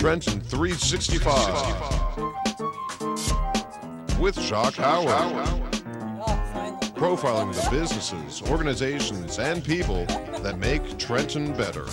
Trenton 365 with Jacque Howard. Profiling the businesses, organizations, and people that make Trenton better.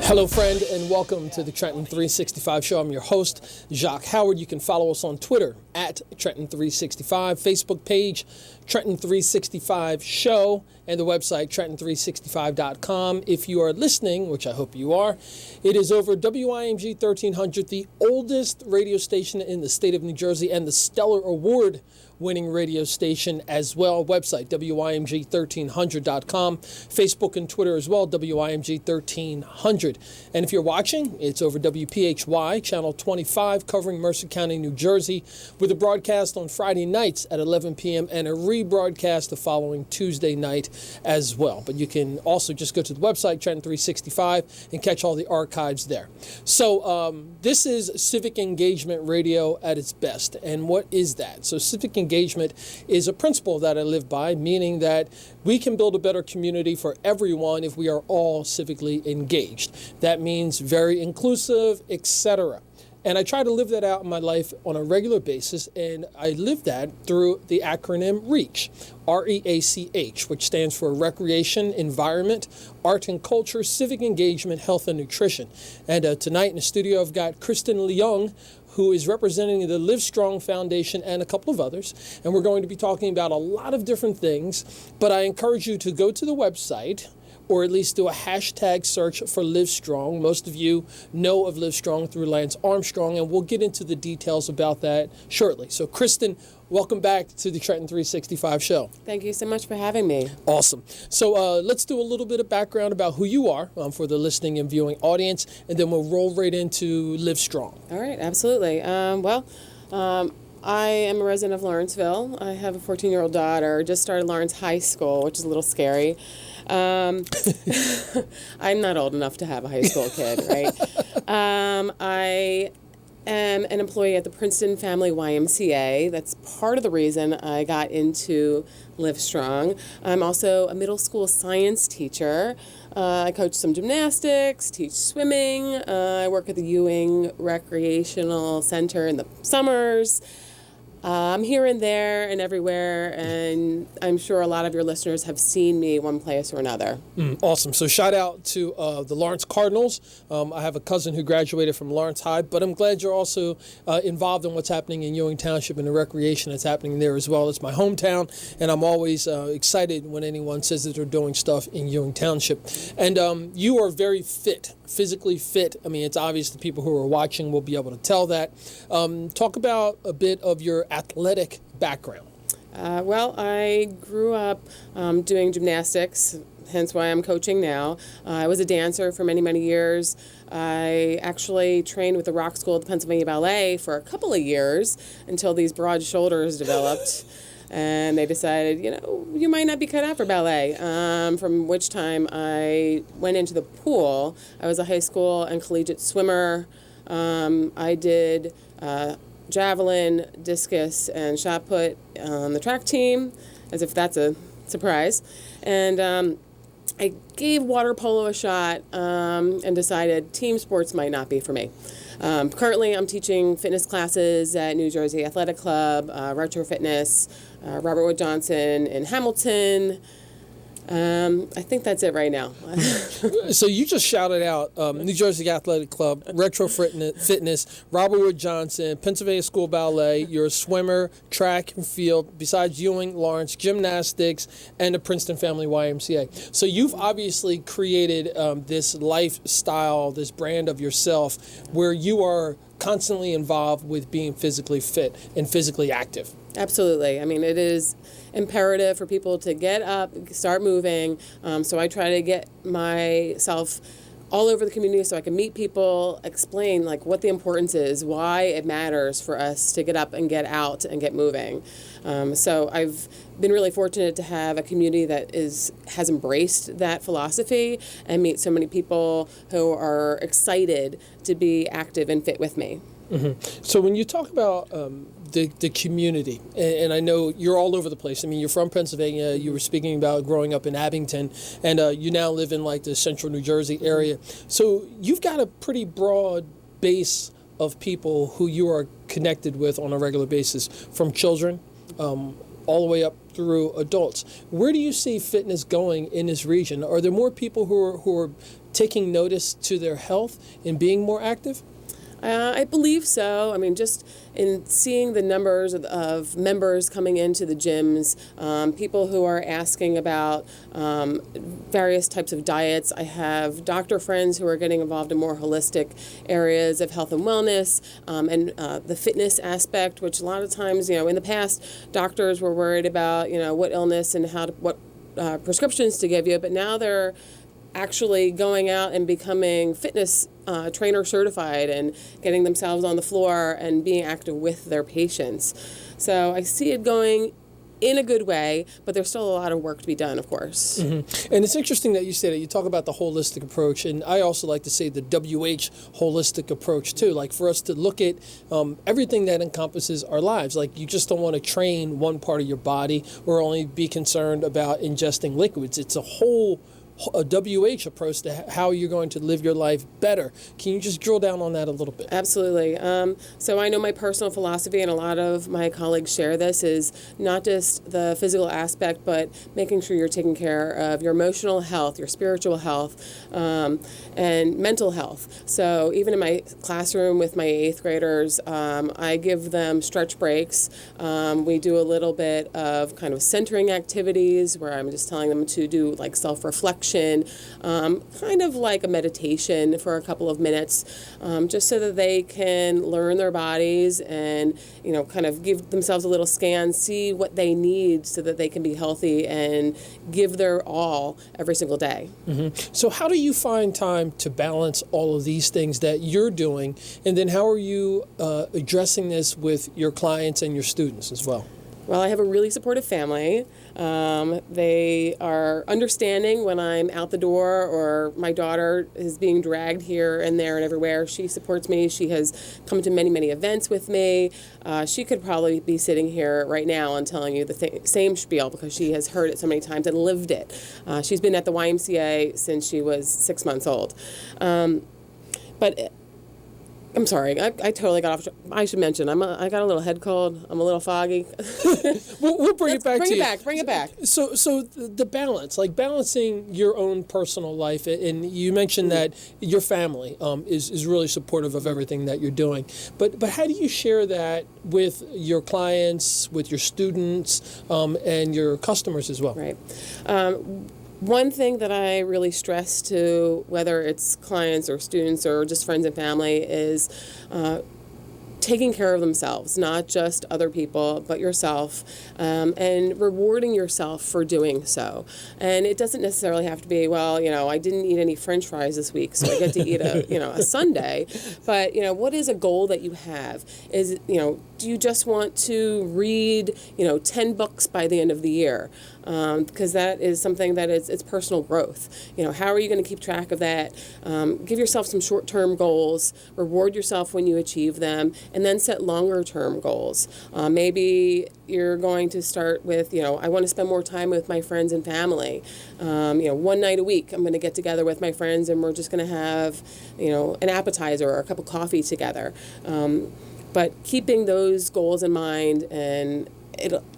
Hello, friend, and welcome to the Trenton 365 Show. I'm your host, Jacque Howard. You can follow us on Twitter at Trenton 365, Facebook page, Trenton 365 Show, and the website, Trenton365.com. If you are listening, which I hope you are, it is over WIMG 1300, the oldest radio station in the state of New Jersey, and the Stellar Award-winning radio station as well. Website, WIMG1300.com. Facebook and Twitter as well, WIMG1300. And if you're watching, it's over WPHY, Channel 25, covering Mercer County, New Jersey, with a broadcast on Friday nights at 11 p.m. and a rebroadcast the following Tuesday night as well. But you can also just go to the website, Trenton 365, and catch all the archives there. So this is civic engagement radio at its best. And what is that? So civic engagement is a principle that I live by, meaning that we can build a better community for everyone if we are all civically engaged. That means very inclusive, etc. And I try to live that out in my life on a regular basis, and I live that through the acronym R.E.A.C.H, R-E.A.C.H, which stands for Recreation, Environment, Art and Culture, Civic Engagement, Health and Nutrition. And tonight in the studio, I've got Kristin Leung, who is representing the Livestrong Foundation and a couple of others. And we're going to be talking about a lot of different things, but I encourage you to go to the website, or at least do a hashtag search for Livestrong. Most of you know of Livestrong through Lance Armstrong, and we'll get into the details about that shortly. So, Kristin, welcome back to the Trenton 365 Show. Thank you so much for having me. Awesome. So let's do a little bit of background about who you are for the listening and viewing audience, and then we'll roll right into Livestrong. All right, absolutely. I am a resident of Lawrenceville. I have a 14-year-old daughter. Just started Lawrence High School, which is a little scary. I'm not old enough to have a high school kid, right? I am an employee at the Princeton Family YMCA. That's part of the reason I got into Livestrong. I'm also a middle school science teacher. I coach some gymnastics, teach swimming. I work at the Ewing Recreational Center in the summers. I'm here and there and everywhere, and I'm sure a lot of your listeners have seen me one place or another. Awesome. So shout out to the Lawrence Cardinals. I have a cousin who graduated from Lawrence High, but I'm glad you're also involved in what's happening in Ewing Township and the recreation that's happening there as well. It's my hometown, and I'm always excited when anyone says that they're doing stuff in Ewing Township. And you are very fit, physically fit. I mean, it's obvious the people who are watching will be able to tell that. Talk about a bit of your athletic background. I grew up doing gymnastics, hence why I'm coaching now. I was a dancer for many, many years. I actually trained with the rock school at the Pennsylvania Ballet for a couple of years until these broad shoulders developed. And they decided, you might not be cut out for ballet, from which time I went into the pool. I was a high school and collegiate swimmer. I did javelin, discus, and shot put on the track team, as if that's a surprise. And I gave water polo a shot and decided team sports might not be for me. Currently, I'm teaching fitness classes at New Jersey Athletic Club, Retro Fitness, Robert Wood Johnson in Hamilton. I think that's it right now. So you just shouted out New Jersey Athletic Club, Retro Fitness, Robert Wood Johnson, Pennsylvania School Ballet. You're a swimmer, track and field, besides Ewing, Lawrence, gymnastics, and the Princeton Family YMCA. So you've obviously created this lifestyle, this brand of yourself, where you are constantly involved with being physically fit and physically active. Absolutely. I mean, it is imperative for people to get up, start moving. So I try to get myself all over the community so I can meet people, explain what the importance is, why it matters for us to get up and get out and get moving. So I've been really fortunate to have a community that has embraced that philosophy and meet so many people who are excited to be active and fit with me. Mm-hmm. So when you talk about the community, and I know you're all over the place. I mean, you're from Pennsylvania. You were speaking about growing up in Abington, and you now live in the central New Jersey area. So you've got a pretty broad base of people who you are connected with on a regular basis, from children all the way up through adults. Where do you see fitness going in this region? Are there more people who are taking notice to their health and being more active? I believe so. I mean, just in seeing the numbers of members coming into the gyms, people who are asking about various types of diets. I have doctor friends who are getting involved in more holistic areas of health and wellness, and the fitness aspect, which a lot of times, in the past, doctors were worried about, what illness and what prescriptions to give you, but now they're actually going out and becoming fitness trainer certified and getting themselves on the floor and being active with their patients. So I see it going in a good way, but there's still a lot of work to be done, of course. Mm-hmm. And it's interesting that you say that. You talk about the holistic approach, and I also like to say the WH holistic approach too. Like, for us to look at everything that encompasses our lives. Like, you just don't want to train one part of your body or only be concerned about ingesting liquids. It's a WH approach to how you're going to live your life better. Can you just drill down on that a little bit? Absolutely. So I know my personal philosophy, and a lot of my colleagues share this, is not just the physical aspect, but making sure you're taking care of your emotional health, your spiritual health, and mental health. So even in my classroom with my 8th graders, I give them stretch breaks. We do a little bit of kind of centering activities where I'm just telling them to do like self-reflection, kind of like a meditation for a couple of minutes, just so that they can learn their bodies and, kind of give themselves a little scan, see what they need so that they can be healthy and give their all every single day. Mm-hmm. So how do you find time to balance all of these things that you're doing? And then how are you addressing this with your clients and your students as well? Well, I have a really supportive family. They are understanding when I'm out the door or my daughter is being dragged here and there and everywhere. She supports me. She has come to many, many events with me. She could probably be sitting here right now and telling you the same spiel because she has heard it so many times and lived it. She's been at the YMCA since she was 6 months old. But I'm sorry, I totally got off. I should mention, I got a little head cold. I'm a little foggy. We'll bring it back to you. Bring it back. So the balance, like balancing your own personal life, and you mentioned that your family is really supportive of everything that you're doing. But how do you share that with your clients, with your students, and your customers as well? Right. One thing that I really stress to, whether it's clients or students or just friends and family, is taking care of themselves, not just other people, but yourself, and rewarding yourself for doing so. And it doesn't necessarily have to be, well, I didn't eat any French fries this week, so I get to eat a sundae. But, what is a goal that you have? Is, do you just want to read, 10 books by the end of the year? Because that is something that it's personal growth. How are you going to keep track of that? Give yourself some short-term goals, reward yourself when you achieve them, and then set longer-term goals. Maybe you're going to start with, I want to spend more time with my friends and family. One night a week, I'm going to get together with my friends, and we're just going to have, an appetizer or a cup of coffee together. But keeping those goals in mind, and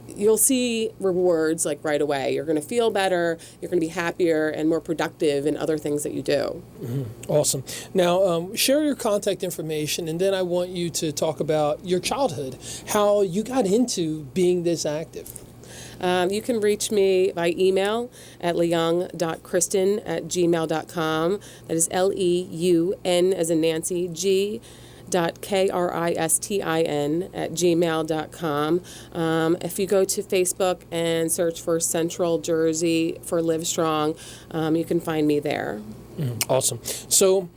you'll see rewards like right away. You're going to feel better, you're going to be happier and more productive in other things that you do. Mm-hmm. Awesome. Now, share your contact information, and then I want you to talk about your childhood, how you got into being this active. You can reach me by email at leung.kristin@gmail.com. That is Leun as in Nancy, Kristin@gmail.com. If you go to Facebook and search for Central Jersey for Livestrong, you can find me there. Awesome. So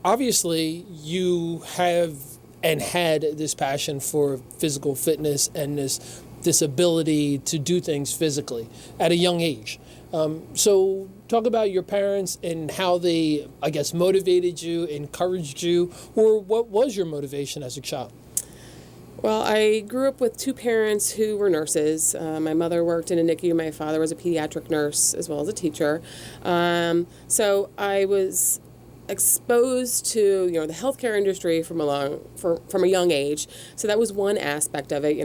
obviously you have and had this passion for physical fitness and this ability to do things physically at a young age. So talk about your parents and how they, I guess, motivated you, encouraged you, or what was your motivation as a child? Well, I grew up with two parents who were nurses. My mother worked in a NICU. My father was a pediatric nurse as well as a teacher. So I was exposed to, the healthcare industry from a young age. So that was one aspect of it,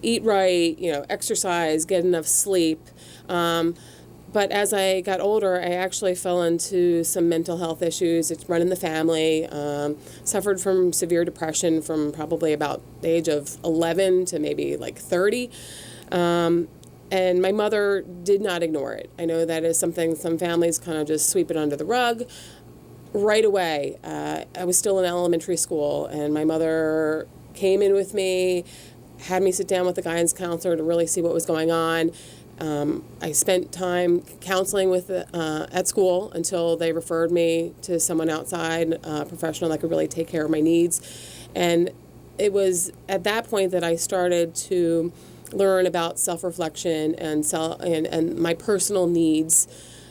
eat right, exercise, get enough sleep. But as I got older, I actually fell into some mental health issues. It's run in the family. Suffered from severe depression from probably about the age of 11 to maybe like 30. And my mother did not ignore it. I know that is something some families kind of just sweep it under the rug. Right away, I was still in elementary school, and my mother came in with me, had me sit down with the guidance counselor to really see what was going on. I spent time counseling with at school until they referred me to someone outside, a professional that could really take care of my needs. And it was at that point that I started to learn about self-reflection and my personal needs.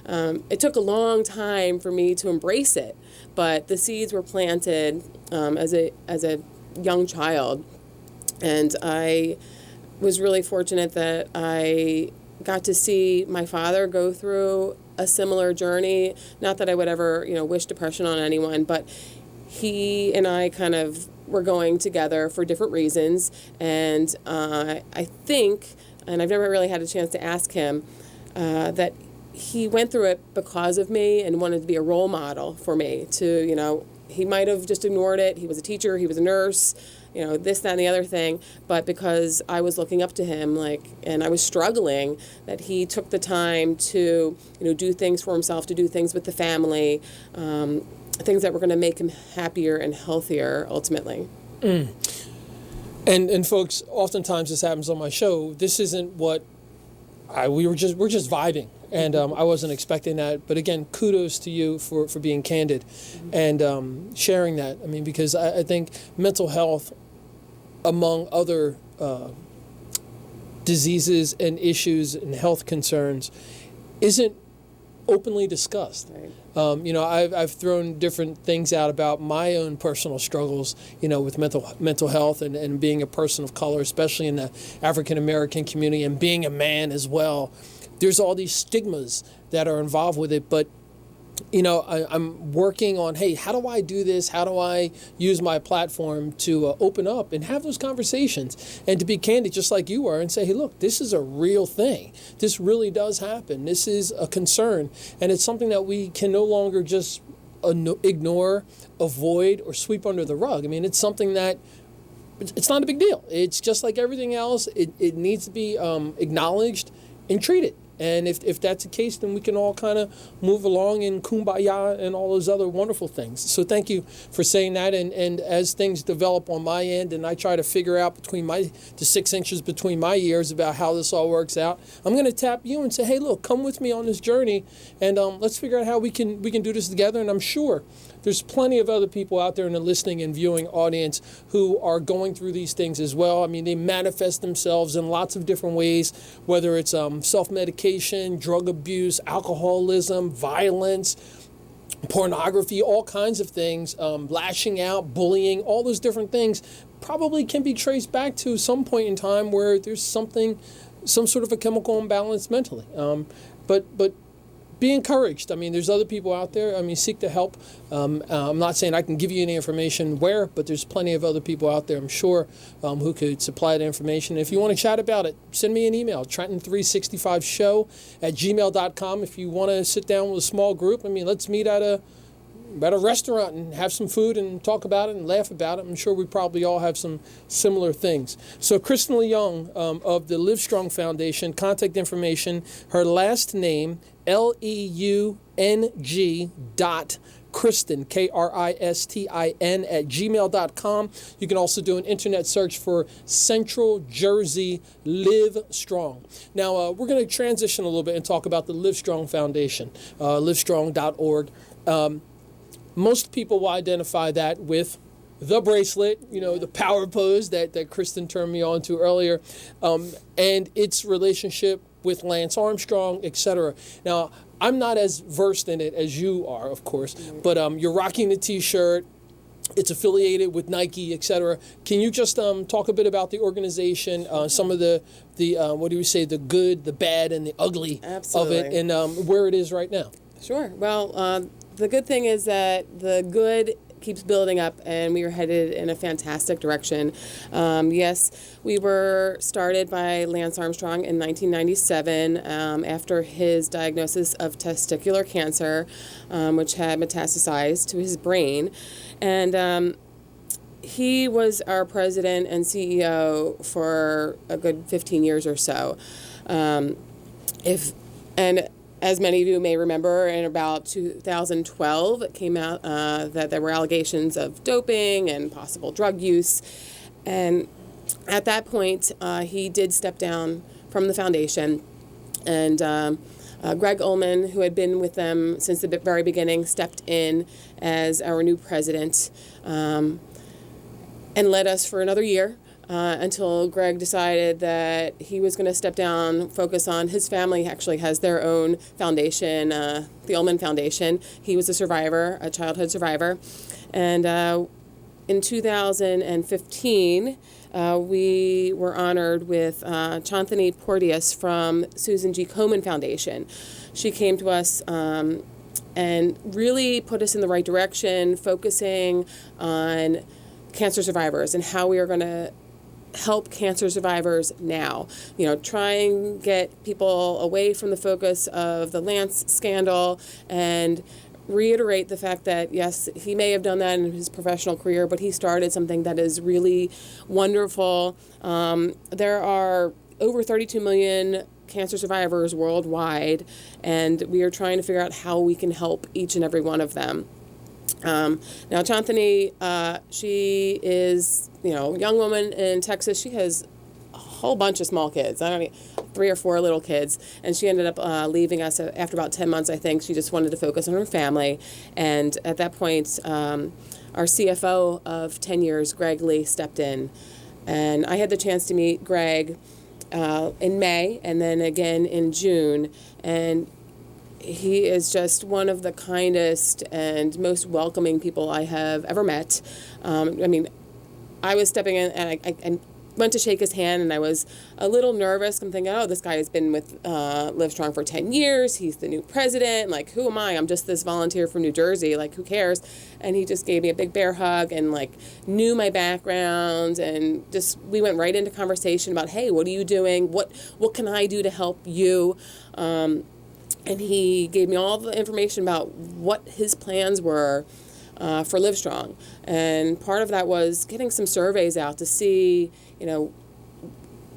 It took a long time for me to embrace it, but the seeds were planted as a young child, and I was really fortunate that I got to see my father go through a similar journey. Not that I would ever, wish depression on anyone, but he and I kind of were going together for different reasons, and I think, and I've never really had a chance to ask him, that he went through it because of me and wanted to be a role model for me to, he might have just ignored it. He was a teacher, he was a nurse, this, that, and the other thing. But because I was looking up to him, and I was struggling, that he took the time to, do things for himself, to do things with the family, things that were going to make him happier and healthier ultimately. Mm. And folks, oftentimes this happens on my show. This isn't what we're just vibing. And I wasn't expecting that. But again, kudos to you for being candid and sharing that. I mean, because I think mental health, among other diseases and issues and health concerns, isn't openly discussed. Right. I've thrown different things out about my own personal struggles, with mental health and being a person of color, especially in the African American community, and being a man as well. There's all these stigmas that are involved with it, but I'm working on, hey, how do I do this? How do I use my platform to open up and have those conversations and to be candid just like you are and say, hey, look, this is a real thing. This really does happen. This is a concern. And it's something that we can no longer just ignore, avoid, or sweep under the rug. I mean, it's something that it's not a big deal. It's just like everything else. It needs to be acknowledged and treated. And if that's the case, then we can all kind of move along in kumbaya and all those other wonderful things. So thank you for saying that. And as things develop on my end and I try to figure out between the 6 inches between my ears about how this all works out, I'm going to tap you and say, hey, look, come with me on this journey and let's figure out how we can do this together. And I'm sure there's plenty of other people out there in the listening and viewing audience who are going through these things as well. I mean, they manifest themselves in lots of different ways, whether it's self-medication, drug abuse, alcoholism, violence, pornography, all kinds of things, lashing out, bullying, all those different things probably can be traced back to some point in time where there's some sort of a chemical imbalance mentally. But be encouraged. I mean, there's other people out there. I mean, seek the help. I'm not saying I can give you any information where, but there's plenty of other people out there, I'm sure, who could supply the information. If you want to chat about it, send me an email, Trenton365show@gmail.com. If you want to sit down with a small group, I mean, let's meet at a restaurant and have some food and talk about it and laugh about it. I'm sure we probably all have some similar things. So Kristin Leung of the Livestrong Foundation, contact information, her last name, Leung Kristin, Kristin, @gmail.com. You can also do an internet search for Central Jersey Livestrong. Now, we're going to transition a little bit and talk about the Livestrong Foundation, livestrong.org. Most people will identify that with the bracelet, the power pose that Kristin turned me on to earlier, and its relationship with Lance Armstrong, etc. Now, I'm not as versed in it as you are, of course, but you're rocking the T-shirt. It's affiliated with Nike, etc. Can you just talk a bit about the organization, some of the what do we say, the good, the bad, and the ugly Absolutely. of it, and where it is right now? Sure. Well, the good thing is that the good keeps building up, and we are headed in a fantastic direction. Yes, we were started by Lance Armstrong in 1997 after his diagnosis of testicular cancer, which had metastasized to his brain. And he was our president and CEO for a good 15 years or so. As many of you may remember, in about 2012, it came out that there were allegations of doping and possible drug use. And at that point, he did step down from the foundation. And Greg Ullman, who had been with them since the very beginning, stepped in as our new president and led us for another year. Until Greg decided that he was going to step down, focus on his family. Actually has their own foundation, the Ullman Foundation. He was a survivor, a childhood survivor. And in 2015, we were honored with Chanthony Porteous from Susan G. Komen Foundation. She came to us and really put us in the right direction, focusing on cancer survivors and how we are going to help cancer survivors now. Try and get people away from the focus of the Lance scandal and reiterate the fact that, yes, he may have done that in his professional career, but he started something that is really wonderful. There are over 32 million cancer survivors worldwide, and we are trying to figure out how we can help each and every one of them. Now, Chanthony, she is, a young woman in Texas. She has a whole bunch of small kids. 3 or 4 little kids. And she ended up leaving us after about 10 months, I think. She just wanted to focus on her family. And at that point, our CFO of 10 years, Greg Lee, stepped in. And I had the chance to meet Greg in May and then again in June. And he is just one of the kindest and most welcoming people I have ever met. I was stepping in and I went to shake his hand, and I was a little nervous. I'm thinking, this guy has been with Livestrong for 10 years. He's the new president. Like, who am I? I'm just this volunteer from New Jersey. Like, who cares? And he just gave me a big bear hug and, knew my background. And we went right into conversation about, hey, what are you doing? What can I do to help you? And he gave me all the information about what his plans were for Livestrong. And part of that was getting some surveys out to see,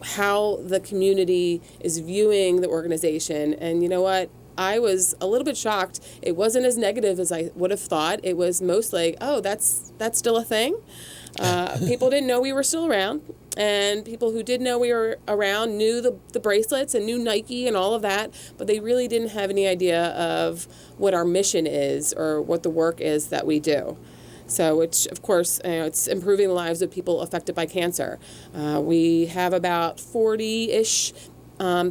how the community is viewing the organization. And you know what? I was a little bit shocked. It wasn't as negative as I would have thought. It was mostly, that's still a thing. People didn't know we were still around. And people who did know we were around knew the bracelets and knew Nike and all of that, but they really didn't have any idea of what our mission is or what the work is that we do. So, which, of course, it's improving the lives of people affected by cancer. We have about 40-ish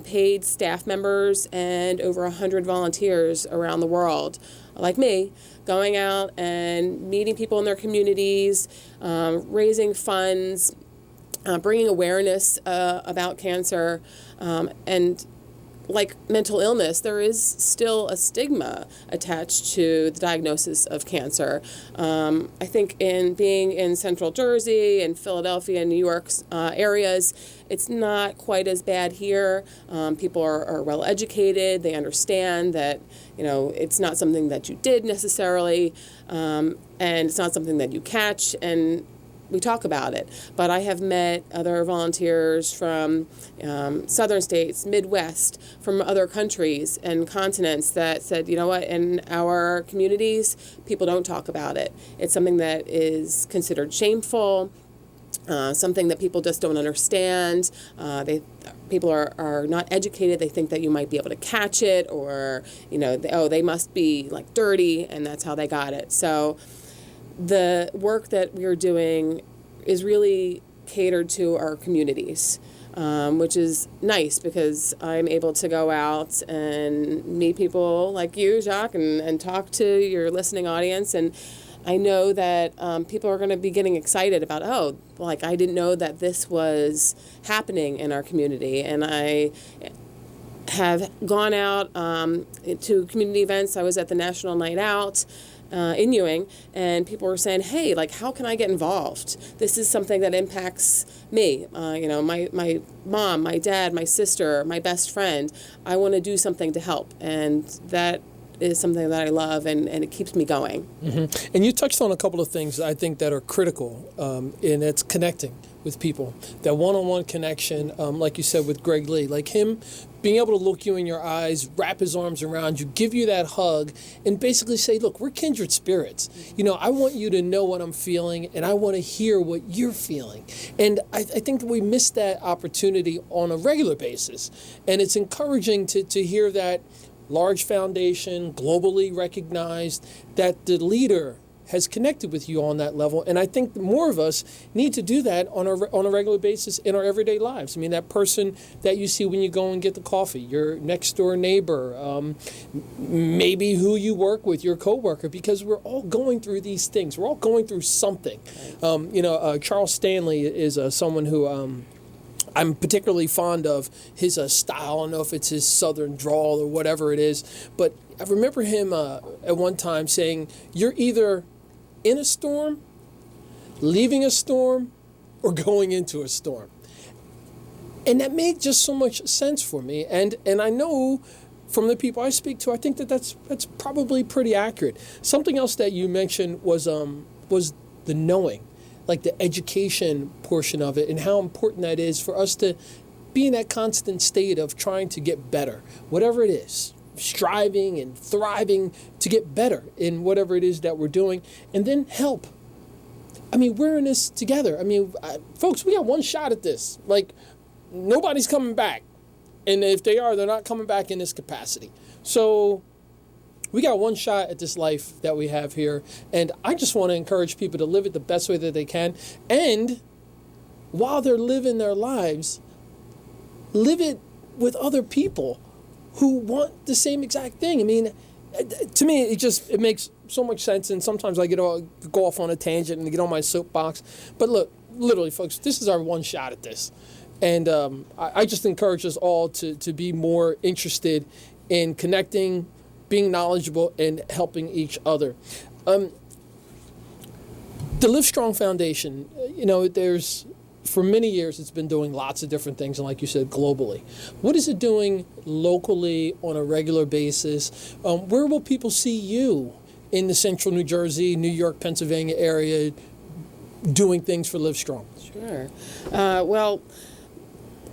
paid staff members and over 100 volunteers around the world, like me, going out and meeting people in their communities, raising funds, bringing awareness about cancer, and like mental illness, there is still a stigma attached to the diagnosis of cancer. I think in being in Central Jersey and Philadelphia and New York areas, it's not quite as bad here. People are well educated. They understand that, it's not something that you did necessarily, and it's not something that you catch, and we talk about it. But I have met other volunteers from southern states, Midwest, from other countries and continents that said, in our communities, people don't talk about it. It's something that is considered shameful, something that people just don't understand. People are not educated. They think that you might be able to catch it, or, they must be dirty, and that's how they got it. So the work that we're doing is really catered to our communities, which is nice because I'm able to go out and meet people like you, Jacque, and talk to your listening audience. And I know that people are going to be getting excited about, I didn't know that this was happening in our community. And have gone out to community events. I was at the National Night Out in Ewing, and people were saying, hey, like, how can I get involved? This is something that impacts me. My mom, my dad, my sister, my best friend. I want to do something to help. And that is something that I love, and it keeps me going. Mm-hmm. And you touched on a couple of things I think that are critical, and it's connecting with people. That one-on-one connection, like you said with Greg Lee, like him being able to look you in your eyes, wrap his arms around you, give you that hug, and basically say, look, we're kindred spirits. I want you to know what I'm feeling, and I want to hear what you're feeling. And I think that we miss that opportunity on a regular basis. And it's encouraging to hear that large foundation, globally recognized, that the leader has connected with you on that level. And I think more of us need to do that on a regular basis in our everyday lives. I mean, that person that you see when you go and get the coffee, your next door neighbor, maybe who you work with, your coworker, because we're all going through these things. We're all going through something. Charles Stanley is someone who I'm particularly fond of his style. I don't know if it's his southern drawl or whatever it is, but I remember him at one time saying, you're either in a storm, leaving a storm, or going into a storm. And that made just so much sense for me. And I know from the people I speak to, I think that's probably pretty accurate. Something else that you mentioned was the knowing, like the education portion of it, and how important that is for us to be in that constant state of trying to get better, whatever it is, striving and thriving to get better in whatever it is that we're doing, and then help. I mean, we're in this together. I mean, folks, we got one shot at this. Like, nobody's coming back. And if they are, they're not coming back in this capacity. So we got one shot at this life that we have here. And I just want to encourage people to live it the best way that they can. And while they're living their lives, live it with other people who want the same exact thing. I mean, to me, it makes so much sense. And sometimes I go off on a tangent and get on my soapbox. But look, literally, folks, this is our one shot at this. And I just encourage us all to be more interested in connecting, being knowledgeable, and helping each other. The Livestrong Foundation, there's, for many years, it's been doing lots of different things, and like you said, globally. What is it doing locally on a regular basis? Where will people see you in the central New Jersey, New York, Pennsylvania area doing things for Livestrong? Sure. Well,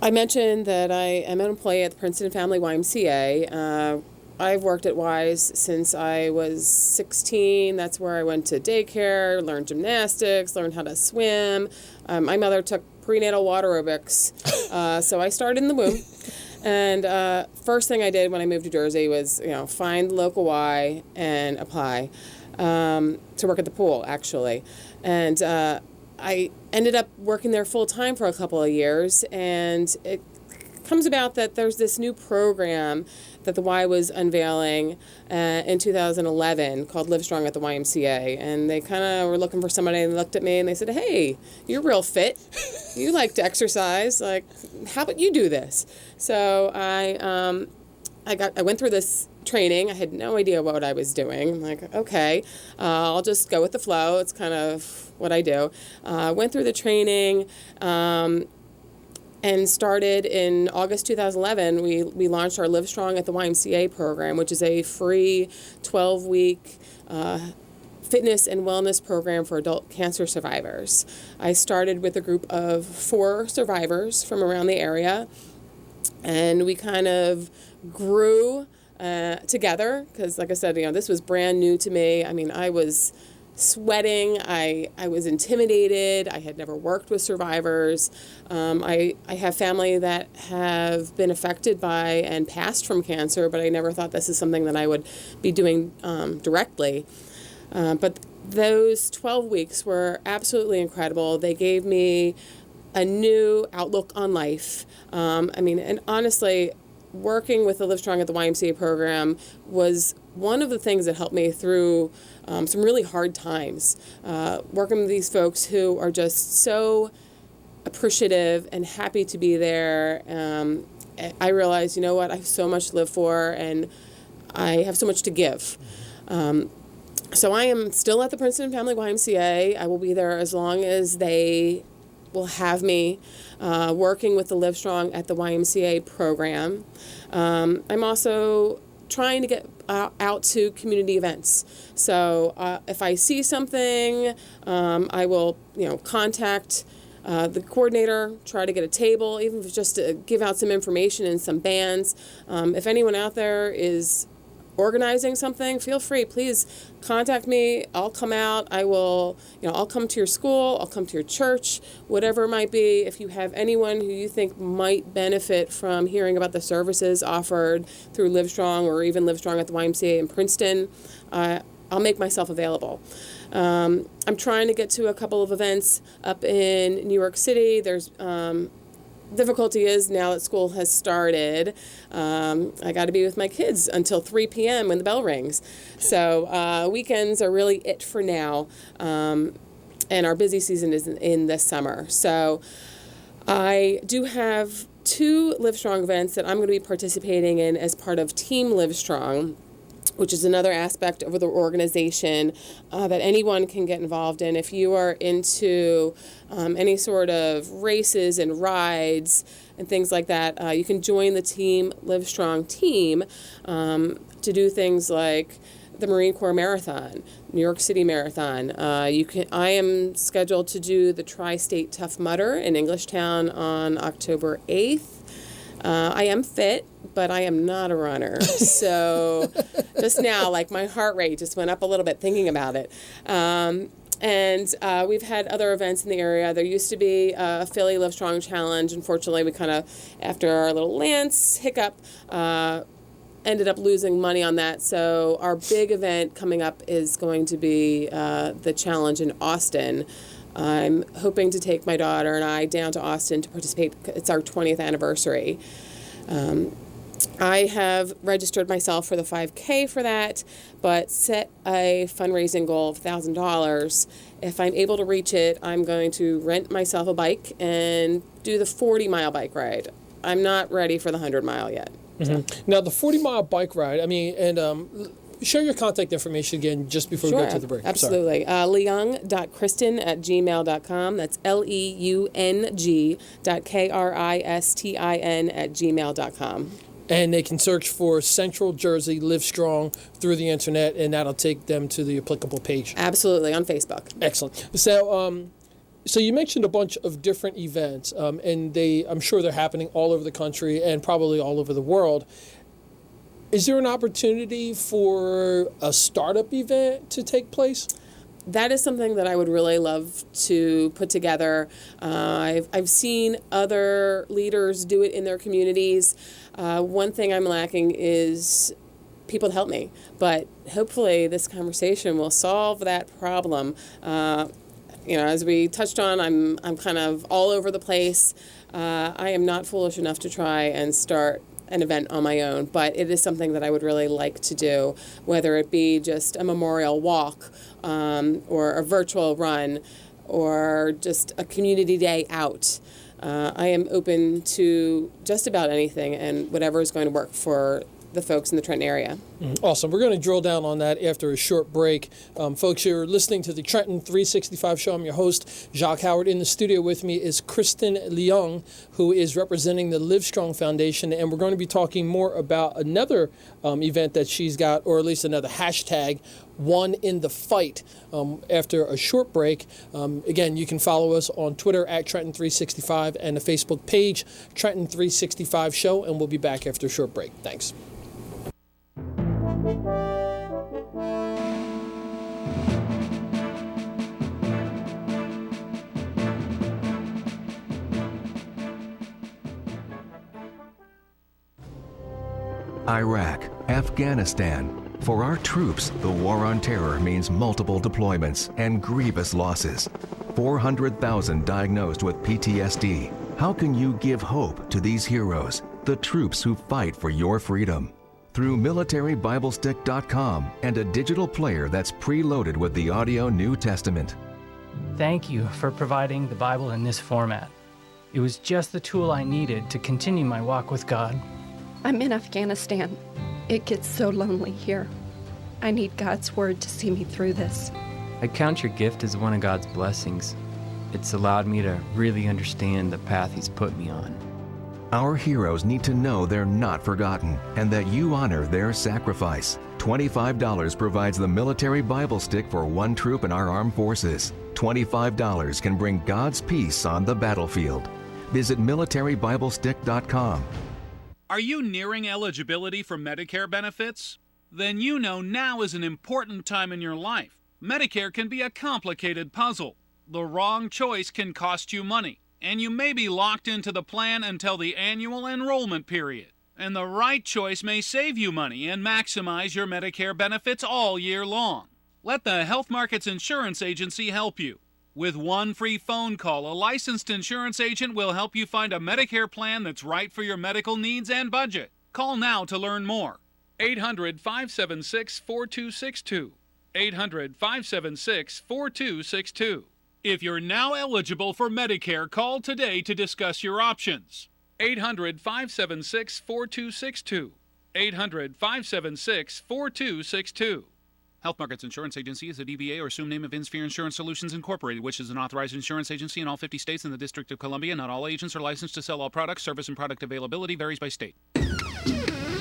I mentioned that I am an employee at the Princeton Family YMCA. I've worked at WISE since I was 16. That's where I went to daycare, learned gymnastics, learned how to swim. My mother took prenatal water aerobics, so I started in the womb. And first thing I did when I moved to Jersey was, find local Y and apply to work at the pool, actually. And I ended up working there full time for a couple of years, and it comes about that there's this new program that the Y was unveiling in 2011 called Livestrong at the YMCA. And they kind of were looking for somebody, and looked at me and they said, hey, you're real fit. You like to exercise. Like, how about you do this? So I went through this training. I had no idea what I was doing. I'm like, okay, I'll just go with the flow. It's kind of what I do. Went through the training, and started in August 2011. We launched our Livestrong at the YMCA program, which is a free 12-week fitness and wellness program for adult cancer survivors. I started with a group of 4 survivors from around the area, and we kind of grew together because, like I said, this was brand new to me. I mean, I was sweating. I was intimidated. I had never worked with survivors. I have family that have been affected by and passed from cancer, but I never thought this is something that I would be doing directly. But those 12 weeks were absolutely incredible. They gave me a new outlook on life. And honestly, working with the Livestrong at the YMCA program was one of the things that helped me through some really hard times. Working with these folks who are just so appreciative and happy to be there, I realized, you know what, I have so much to live for, and I have so much to give. So I am still at the Princeton Family YMCA. I will be there as long as they will have me working with the Livestrong at the YMCA program. I'm also trying to get out to community events. So if I see something, I will, contact the coordinator, try to get a table, even if it's just to give out some information and some bands. If anyone out there is organizing something, feel free, please contact me. I'll come out. I will, I'll come to your school, I'll come to your church, whatever it might be. If you have anyone who you think might benefit from hearing about the services offered through Livestrong or even Livestrong at the YMCA in Princeton, I'll make myself available. I'm trying to get to a couple of events up in New York City. There's difficulty is now that school has started, I got to be with my kids until 3 p.m. when the bell rings. So weekends are really it for now, and our busy season is in this summer. So I do have 2 Livestrong events that I'm going to be participating in as part of Team Livestrong, which is another aspect of the organization that anyone can get involved in. If you are into any sort of races and rides and things like that, you can join the Team Livestrong team to do things like the Marine Corps Marathon, New York City Marathon. I am scheduled to do the Tri-State Tough Mudder in Englishtown on October 8th. I am fit, but I am not a runner. So just now, my heart rate just went up a little bit thinking about it. And we've had other events in the area. There used to be a Philly Livestrong Challenge. Unfortunately, we kind of, after our little Lance hiccup, ended up losing money on that. So our big event coming up is going to be the challenge in Austin. I'm hoping to take my daughter and I down to Austin to participate. It's our 20th anniversary. I have registered myself for the 5K for that, but set a fundraising goal of $1,000. If I'm able to reach it, I'm going to rent myself a bike and do the 40-mile bike ride. I'm not ready for the 100-mile yet. Mm-hmm. So. Now, the 40-mile bike ride, share your contact information again just before we go to the break. Absolutely. Leung.Kristin@gmail.com. That's Leung.Kristin@gmail.com. And they can search for Central Jersey Livestrong through the internet, and that'll take them to the applicable page. Absolutely, on Facebook. Excellent. So you mentioned a bunch of different events, and I'm sure they're happening all over the country and probably all over the world. Is there an opportunity for a startup event to take place? That is something that I would really love to put together. I've seen other leaders do it in their communities. One thing I'm lacking is people to help me, but hopefully this conversation will solve that problem. As we touched on, I'm kind of all over the place. I am not foolish enough to try and start an event on my own, but it is something that I would really like to do, whether it be just a memorial walk or a virtual run or just a community day out. I am open to just about anything and whatever is going to work for the folks in the Trenton area. Awesome. We're going to drill down on that after a short break. Folks, you're listening to the Trenton 365 show. I'm your host, Jacque Howard. In the studio with me is Kristin Leung, who is representing the Livestrong Foundation, and we're going to be talking more about another event that she's got, or at least another hashtag, One in the Fight, after a short break. Again, you can follow us on Twitter at Trenton365 and the Facebook page, Trenton 365 Show, and we'll be back after a short break. Thanks. Iraq, Afghanistan. For our troops, the war on terror means multiple deployments and grievous losses. 400,000 diagnosed with PTSD. How can you give hope to these heroes, the troops who fight for your freedom? Through MilitaryBibleStick.com and a digital player that's preloaded with the audio New Testament. Thank you for providing the Bible in this format. It was just the tool I needed to continue my walk with God. I'm in Afghanistan. It gets so lonely here. I need God's word to see me through this. I count your gift as one of God's blessings. It's allowed me to really understand the path He's put me on. Our heroes need to know they're not forgotten and that you honor their sacrifice. $25 provides the military Bible stick for one troop in our armed forces. $25 can bring God's peace on the battlefield. Visit militarybiblestick.com. Are you nearing eligibility for Medicare benefits? Then you know now is an important time in your life. Medicare can be a complicated puzzle. The wrong choice can cost you money, and you may be locked into the plan until the annual enrollment period. And the right choice may save you money and maximize your Medicare benefits all year long. Let the Health Markets Insurance Agency help you. With one free phone call, a licensed insurance agent will help you find a Medicare plan that's right for your medical needs and budget. Call now to learn more. 800-576-4262. 800-576-4262. If you're now eligible for Medicare, call today to discuss your options. 800-576-4262. 800-576-4262. Health Markets Insurance Agency is a DBA or assumed name of InSphere Insurance Solutions Incorporated, which is an authorized insurance agency in all 50 states and the District of Columbia. Not all agents are licensed to sell all products. Service and product availability varies by state.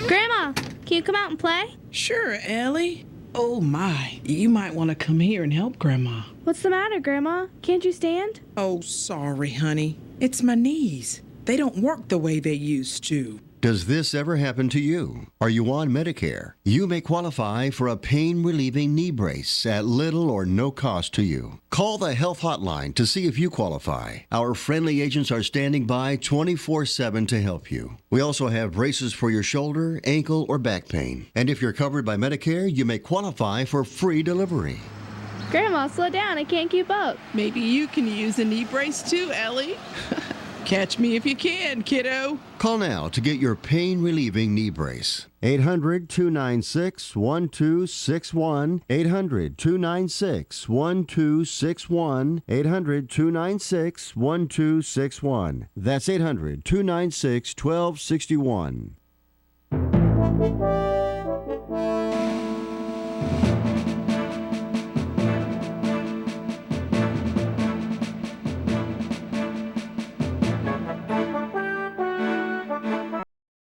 Grandma, can you come out and play? Sure, Ellie. Oh my, you might want to come here and help Grandma. What's the matter, Grandma? Can't you stand? Oh, sorry, honey. It's my knees. They don't work the way they used to. Does this ever happen to you? Are you on Medicare? You may qualify for a pain-relieving knee brace at little or no cost to you. Call the Health Hotline to see if you qualify. Our friendly agents are standing by 24/7 to help you. We also have braces for your shoulder, ankle, or back pain. And if you're covered by Medicare, you may qualify for free delivery. Grandma, slow down. I can't keep up. Maybe you can use a knee brace too, Ellie. Catch me if you can, kiddo. Call now to get your pain-relieving knee brace. 800-296-1261. 800-296-1261. 800-296-1261. That's 800-296-1261.